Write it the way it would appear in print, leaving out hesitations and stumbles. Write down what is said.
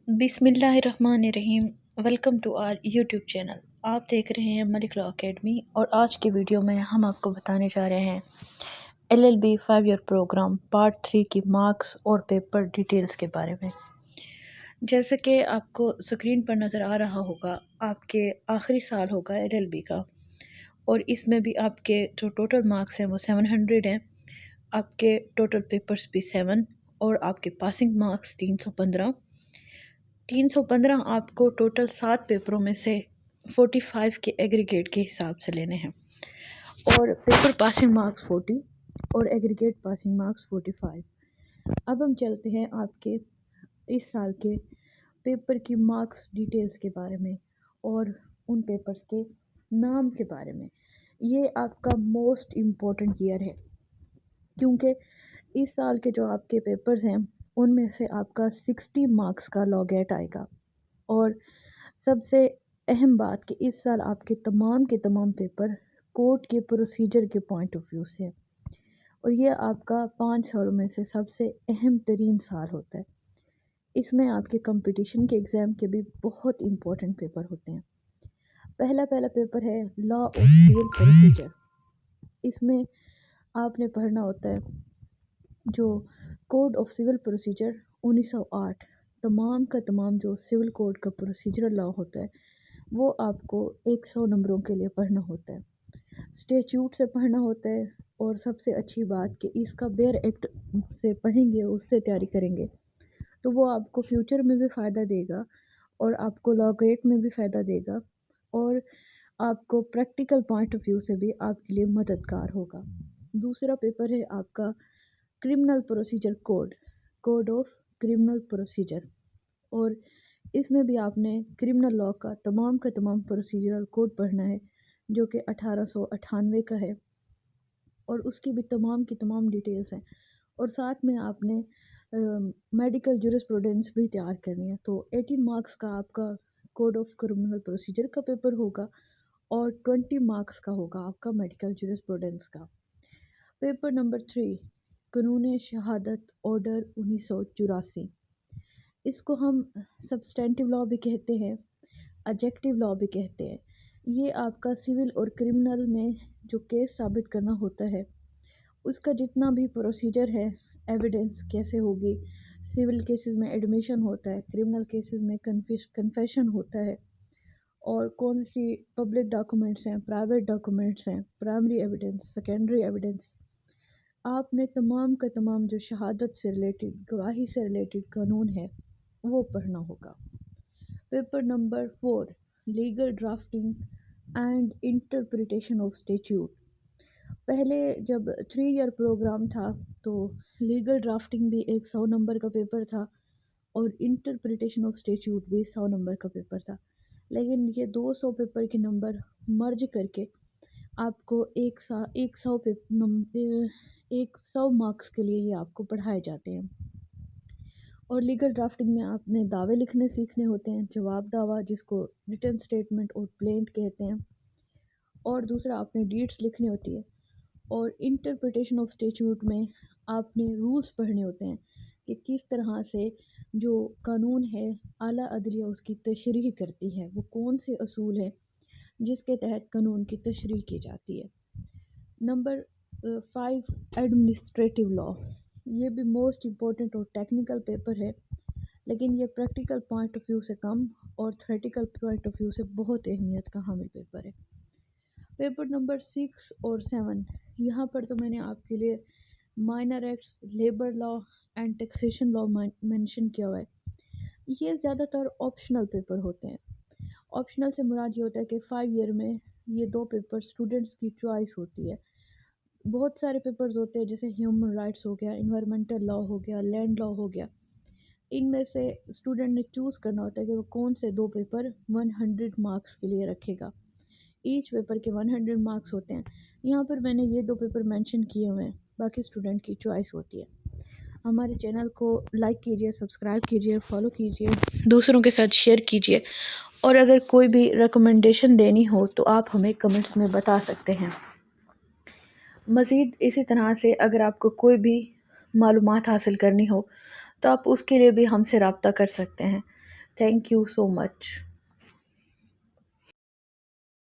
बिस्मिल्लाहिर्रहमानिर्रहीम। Welcome to our YouTube channel. आप देख रहे हैं मलिक लॉ अकेडमी और आज की वीडियो में हम आपको बताने जा रहे हैं LLB 5 ईयर प्रोग्राम पार्ट 3 की मार्क्स और पेपर डिटेल्स के बारे में। जैसे कि आपको स्क्रीन पर नज़र आ रहा होगा, आपके आखिरी साल होगा LLB का और इसमें भी आपके जो टोटल मार्क्स हैं वो 700 हैं। आपके टोटल पेपर्स भी 7 और आपके पासिंग मार्क्स 315 आपको टोटल 7 पेपरों में से 45 के एग्रीगेट के हिसाब से लेने हैं और पेपर पासिंग मार्क्स 40 और एग्रीगेट पासिंग मार्क्स 45। अब हम चलते हैं आपके इस साल के पेपर की मार्क्स डिटेल्स के बारे में और उन पेपर्स के नाम के बारे में। ये आपका मोस्ट इम्पोर्टेंट ईयर है क्योंकि इस साल के जो आपके पेपर्स हैं उनमें से आपका 60 मार्क्स का लॉगेट आएगा। और सबसे अहम बात कि इस साल आपके तमाम के तमाम पेपर कोर्ट के प्रोसीजर के पॉइंट ऑफ व्यू से है और ये आपका 5 सालों में से सबसे अहम तरीन साल होता है। इसमें आपके कंपटीशन के एग्ज़ाम के भी बहुत इम्पोर्टेंट पेपर होते हैं। पहला पेपर है लॉ ऑफ सिविल प्रोसीजर। इसमें आपने पढ़ना होता है जो कोड ऑफ सिविल प्रोसीजर 1908, तमाम का तमाम जो सिविल कोड का प्रोसीजरल लॉ होता है वो आपको 100 नंबरों के लिए पढ़ना होता है। स्टेच्यूट से पढ़ना होता है और सबसे अच्छी बात कि इसका बेयर एक्ट से पढ़ेंगे, उससे तैयारी करेंगे तो वो आपको फ्यूचर में भी फ़ायदा देगा और आपको लॉ ग्रेड में भी फ़ायदा देगा और आपको प्रैक्टिकल पॉइंट ऑफ व्यू से भी आपके लिए मददगार होगा। दूसरा पेपर है आपका criminal procedure code of criminal procedure और इसमें भी आपने क्रिमिनल लॉ का तमाम प्रोसीजरल कोड पढ़ना है जो कि 1898 का है और उसकी भी तमाम की तमाम डिटेल्स हैं और साथ में आपने मेडिकल जूरिस्प्रूडेंस भी तैयार करनी है। तो 18 मार्क्स का आपका कोड ऑफ क्रिमिनल प्रोसीजर का पेपर होगा और 20 मार्क्स का होगा आपका मेडिकल जूरिस्प्रूडेंस का। पेपर नंबर 3 कानून शहादत ऑर्डर 1984। इसको हम सब्सटेंटिव लॉ भी कहते हैं, एडजेक्टिव लॉ भी कहते हैं। ये आपका सिविल और क्रिमिनल में जो केस साबित करना होता है उसका जितना भी प्रोसीजर है, एविडेंस कैसे होगी, सिविल केसेस में एडमिशन होता है, क्रिमिनल केसेस में कन्फेशन होता है और कौन सी पब्लिक डॉक्यूमेंट्स हैं, प्राइवेट डॉक्यूमेंट्स हैं, प्राइमरी एविडेंस, सेकेंडरी एविडेंस, आपने तमाम का तमाम जो शहादत से रिलेटेड, गवाही से रिलेटेड कानून है वो पढ़ना होगा। Paper number 4 legal drafting and interpretation of statute. पहले जब 3 ईयर प्रोग्राम था तो लीगल ड्राफ्टिंग भी एक 100 नंबर का पेपर था और इंटरप्रिटेशन ऑफ स्टैट्यूट भी 100 नंबर का पेपर था, लेकिन ये 200 पेपर के नंबर मर्ज करके आपको 100 मार्क्स के लिए ये आपको पढ़ाए जाते हैं। और लीगल ड्राफ्टिंग में आपने दावे लिखने सीखने होते हैं, जवाब दावा जिसको रिटन स्टेटमेंट और प्लेंट कहते हैं, और दूसरा आपने डीड्स लिखनी होती है। और इंटरप्रिटेशन ऑफ स्टैट्यूट में आपने रूल्स पढ़ने होते हैं कि किस तरह से जो कानून है आला अदलिया उसकी तशरीह करती है, वो कौन से असूल हैं जिसके तहत कानून की तशरीह की जाती है। Number 5 administrative law. ये भी मोस्ट इम्पोर्टेंट और टेक्निकल पेपर है, लेकिन ये प्रैक्टिकल पॉइंट ऑफ व्यू से कम और थ्योरेटिकल पॉइंट ऑफ व्यू से बहुत अहमियत का हामिल पेपर है। पेपर नंबर 6 और 7, यहाँ पर तो मैंने आपके लिए minor acts, labour law and taxation law mention किया हुआ है। ये ज़्यादातर ऑप्शनल पेपर होते हैं। ऑप्शनल से मुराद ये होता है कि 5 ईयर में ये 2 पेपर स्टूडेंट्स की चॉइस होती है। बहुत सारे पेपर्स होते हैं जैसे ह्यूमन राइट्स हो गया, इन्वायरमेंटल लॉ हो गया, लैंड लॉ हो गया। इनमें से स्टूडेंट ने चूज़ करना होता है कि वो कौन से 2 पेपर 100 मार्क्स के लिए रखेगा। ईच पेपर के 100 मार्क्स होते हैं। यहाँ पर मैंने ये 2 पेपर मेंशन किए हुए हैं, बाकी स्टूडेंट की चॉइस होती है। हमारे चैनल को लाइक कीजिए, सब्सक्राइब कीजिए, फॉलो कीजिए, दूसरों के साथ शेयर कीजिए और अगर कोई भी रिकमेंडेशन देनी हो तो आप हमें कमेंट्स में बता सकते हैं। मज़ीद इसी तरह से अगर आपको कोई भी मालूमात हासिल करनी हो तो आप उसके लिए भी हमसे रब्ता कर सकते हैं। Thank you so much.